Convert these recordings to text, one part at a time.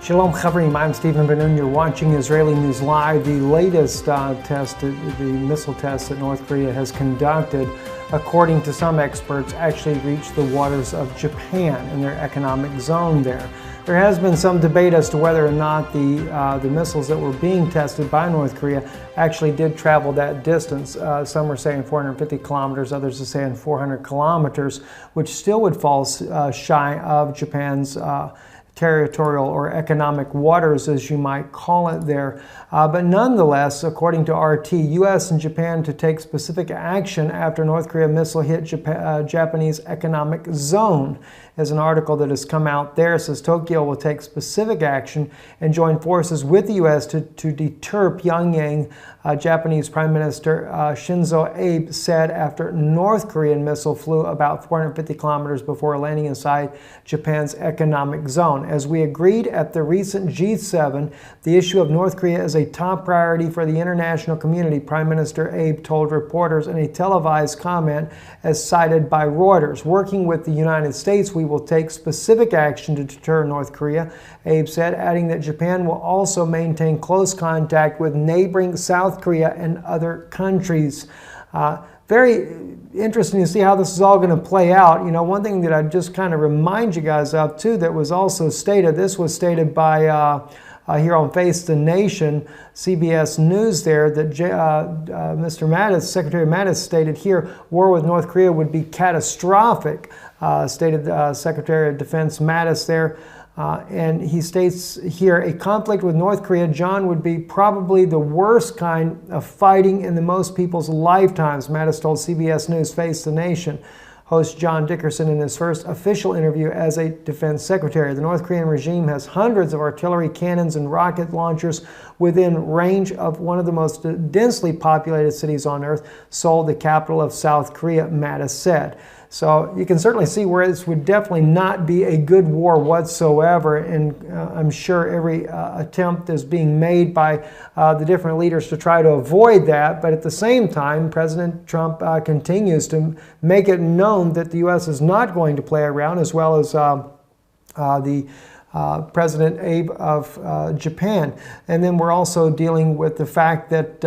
Shalom Chavrim, I'm Stephen Ben-Nun. You're watching Israeli News Live. The latest the missile test that North Korea has conducted, according to some experts, actually reached the waters of Japan and their economic zone there. There has been some debate as to whether or not the missiles that were being tested by North Korea actually did travel that distance. Some are saying 450 kilometers, others are saying 400 kilometers, which still would fall shy of Japan's territorial or economic waters, as you might call it there. But nonetheless, according to RT, U.S. and Japan to take specific action after North Korea missile hit Japanese economic zone. As an article that has come out there, it says Tokyo will take specific action and join forces with the U.S. to deter Pyongyang. Japanese Prime Minister Shinzo Abe said after North Korean missile flew about 450 kilometers before landing inside Japan's economic zone. As we agreed at the recent G7, the issue of North Korea is a top priority for the international community, Prime Minister Abe told reporters in a televised comment as cited by Reuters. Working with the United States, we will take specific action to deter North Korea, Abe said, adding that Japan will also maintain close contact with neighboring South Korea and other countries. Very interesting to see how this is all going to play out. You know, one thing that I just kind of remind you guys of too that was also stated, this was stated by here on Face the Nation, CBS News there, that Mr. Mattis, Secretary Mattis stated here, war with North Korea would be catastrophic, stated Secretary of Defense Mattis there. And he states here, a conflict with North Korea, John, would be probably the worst kind of fighting in the most people's lifetimes, Mattis told CBS News Face the Nation. Host John Dickerson in his first official interview as a defense secretary. The North Korean regime has hundreds of artillery cannons and rocket launchers within range of one of the most densely populated cities on earth, Seoul, the capital of South Korea, Mattis said. So you can certainly see where this would definitely not be a good war whatsoever, and I'm sure every attempt is being made by the different leaders to try to avoid that. But at the same time, President Trump continues to make it known that the U.S. is not going to play around, as well as the President Abe of Japan. And then we're also dealing with the fact that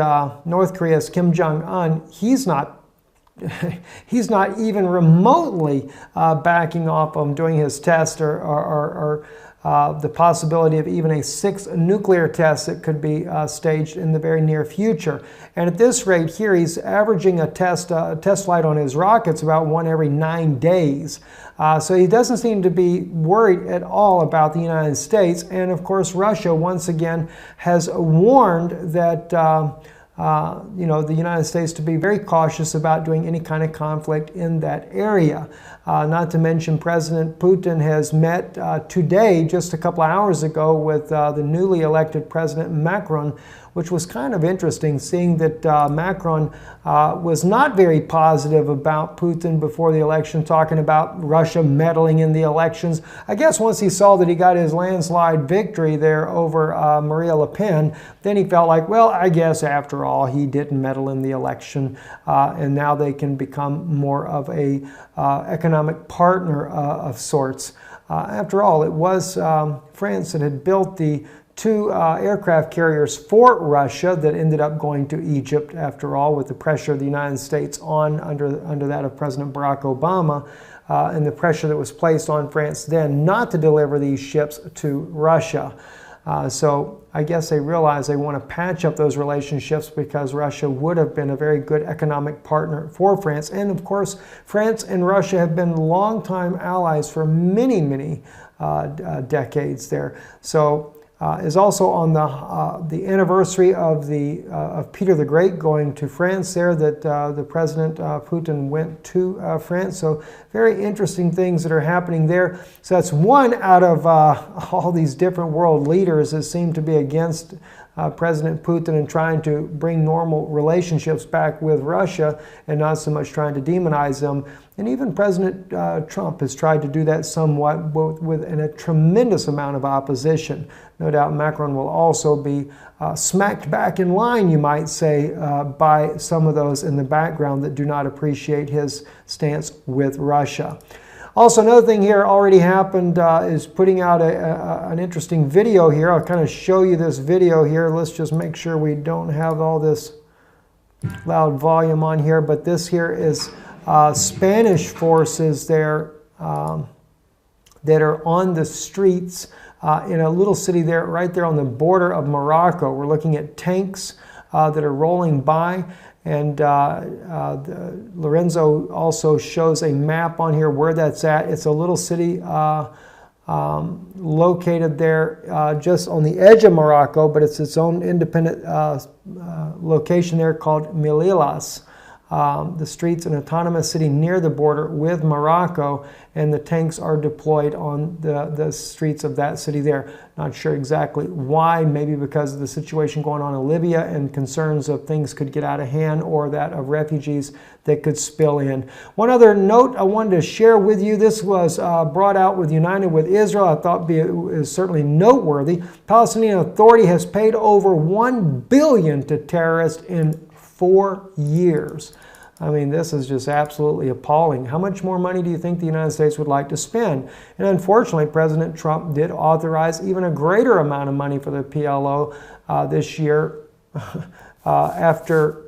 North Korea's Kim Jong-un, he's not even remotely backing off on doing his test or the possibility of even a sixth nuclear test that could be staged in the very near future. And at this rate here, he's averaging a test flight on his rockets about one every 9 days. So he doesn't seem to be worried at all about the United States. And of course, Russia once again has warned that the United States to be very cautious about doing any kind of conflict in that area. Not to mention President Putin has met today, just a couple of hours ago, with the newly elected President Macron, which was kind of interesting, seeing that Macron was not very positive about Putin before the election, talking about Russia meddling in the elections. I guess once he saw that he got his landslide victory there over Marine Le Pen, then he felt like, well, I guess after all, he didn't meddle in the election, and now they can become more of a economic partner of sorts. After all, it was France that had built the two aircraft carriers for Russia that ended up going to Egypt, after all, with the pressure of the United States under that of President Barack Obama, and the pressure that was placed on France then not to deliver these ships to Russia. So I guess they realize they want to patch up those relationships, because Russia would have been a very good economic partner for France. And of course, France and Russia have been longtime allies for many, many decades there. So is also on the anniversary of Peter the Great going to France there, that the President Putin went to France. So very interesting things that are happening there. So that's one out of all these different world leaders that seem to be against President Putin and trying to bring normal relationships back with Russia, and not so much trying to demonize them. And even President Trump has tried to do that somewhat, with a tremendous amount of opposition. No doubt Macron will also be smacked back in line, you might say, by some of those in the background that do not appreciate his stance with Russia. Also, another thing here already happened is putting out an interesting video here. I'll kind of show you this video here. Let's just make sure we don't have all this loud volume on here. But this here is Spanish forces there that are on the streets in a little city there, right there on the border of Morocco. We're looking at tanks that are rolling by. And Lorenzo also shows a map on here where that's at. It's a little city located there just on the edge of Morocco, but it's its own independent location there called Melillas. The street's an autonomous city near the border with Morocco, and the tanks are deployed on the streets of that city there. Not sure exactly why, maybe because of the situation going on in Libya and concerns of things could get out of hand, or that of refugees that could spill in. One other note I wanted to share with you, this was brought out with United with Israel. I thought is certainly noteworthy. Palestinian Authority has paid over $1 billion to terrorists in 4 years. I mean, this is just absolutely appalling. How much more money do you think the United States would like to spend? And unfortunately, President Trump did authorize even a greater amount of money for the PLO this year after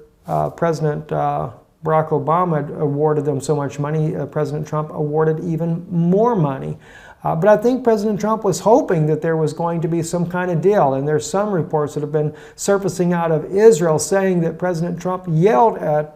President Barack Obama awarded them so much money. President Trump awarded even more money. But I think President Trump was hoping that there was going to be some kind of deal. And there's some reports that have been surfacing out of Israel saying that President Trump yelled at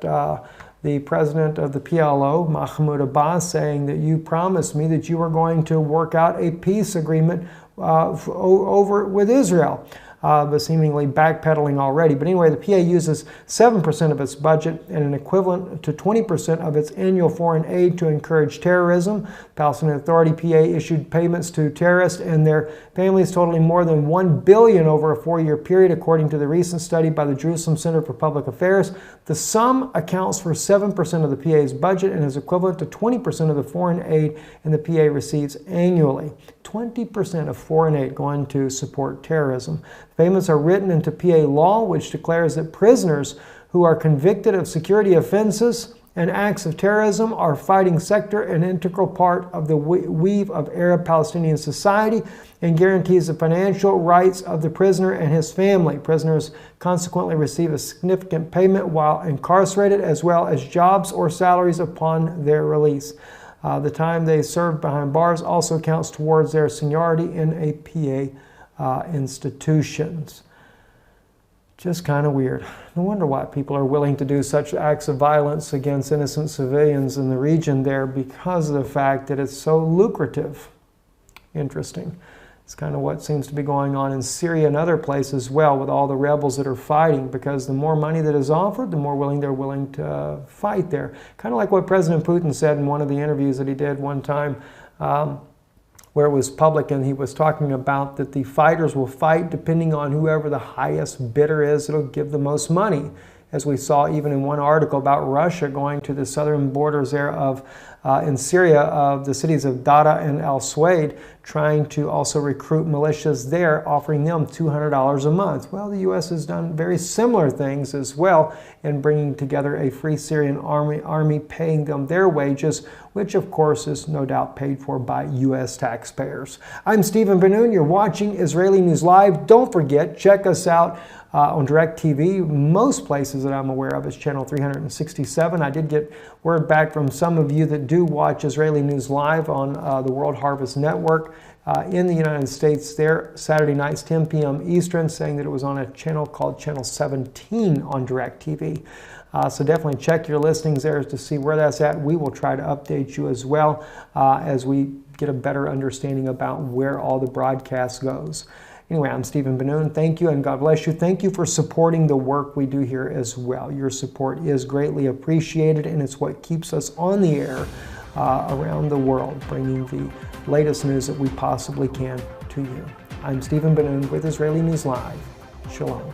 the president of the PLO, Mahmoud Abbas, saying that you promised me that you were going to work out a peace agreement over with Israel. But seemingly backpedaling already. But anyway, the PA uses 7% of its budget and an equivalent to 20% of its annual foreign aid to encourage terrorism. Palestinian Authority PA issued payments to terrorists and their families totaling more than $1 billion over a 4-year period, according to the recent study by the Jerusalem Center for Public Affairs. The sum accounts for 7% of the PA's budget and is equivalent to 20% of the foreign aid and the PA receives annually. 20% of foreign aid going to support terrorism. Payments are written into PA law, which declares that prisoners who are convicted of security offenses and acts of terrorism are fighting sector and integral part of the weave of Arab-Palestinian society and guarantees the financial rights of the prisoner and his family. Prisoners consequently receive a significant payment while incarcerated, as well as jobs or salaries upon their release. The time they serve behind bars also counts towards their seniority in a PA institutions. Just kind of weird. No wonder why people are willing to do such acts of violence against innocent civilians in the region there, because of the fact that it's so lucrative. Interesting. It's kind of what seems to be going on in Syria and other places as well, with all the rebels that are fighting, because the more money that is offered, the more they're willing to fight there. Kind of like what President Putin said in one of the interviews that he did one time, where it was public, and he was talking about that the fighters will fight depending on whoever the highest bidder is that'll give the most money. As we saw even in one article about Russia going to the southern borders there of in Syria, of the cities of Dara and al-Suwaid, trying to also recruit militias there, offering them $200 a month. Well, the U.S. has done very similar things as well in bringing together a free Syrian army, paying them their wages, which of course is no doubt paid for by U.S. taxpayers. I'm Stephen Ben-Nun. You're watching Israeli News Live. Don't forget, check us out on DirecTV. Most places that I'm aware of is channel 367. I did get word back from some of you that do watch Israeli News Live on the World Harvest Network in the United States there, Saturday nights, 10 p.m. Eastern, saying that it was on a channel called Channel 17 on DirecTV. So definitely check your listings there to see where that's at. We will try to update you as well as we get a better understanding about where all the broadcast goes. Anyway, I'm Stephen Ben-Nun. Thank you and God bless you. Thank you for supporting the work we do here as well. Your support is greatly appreciated, and it's what keeps us on the air around the world, bringing the latest news that we possibly can to you. I'm Stephen Ben-Nun with Israeli News Live. Shalom.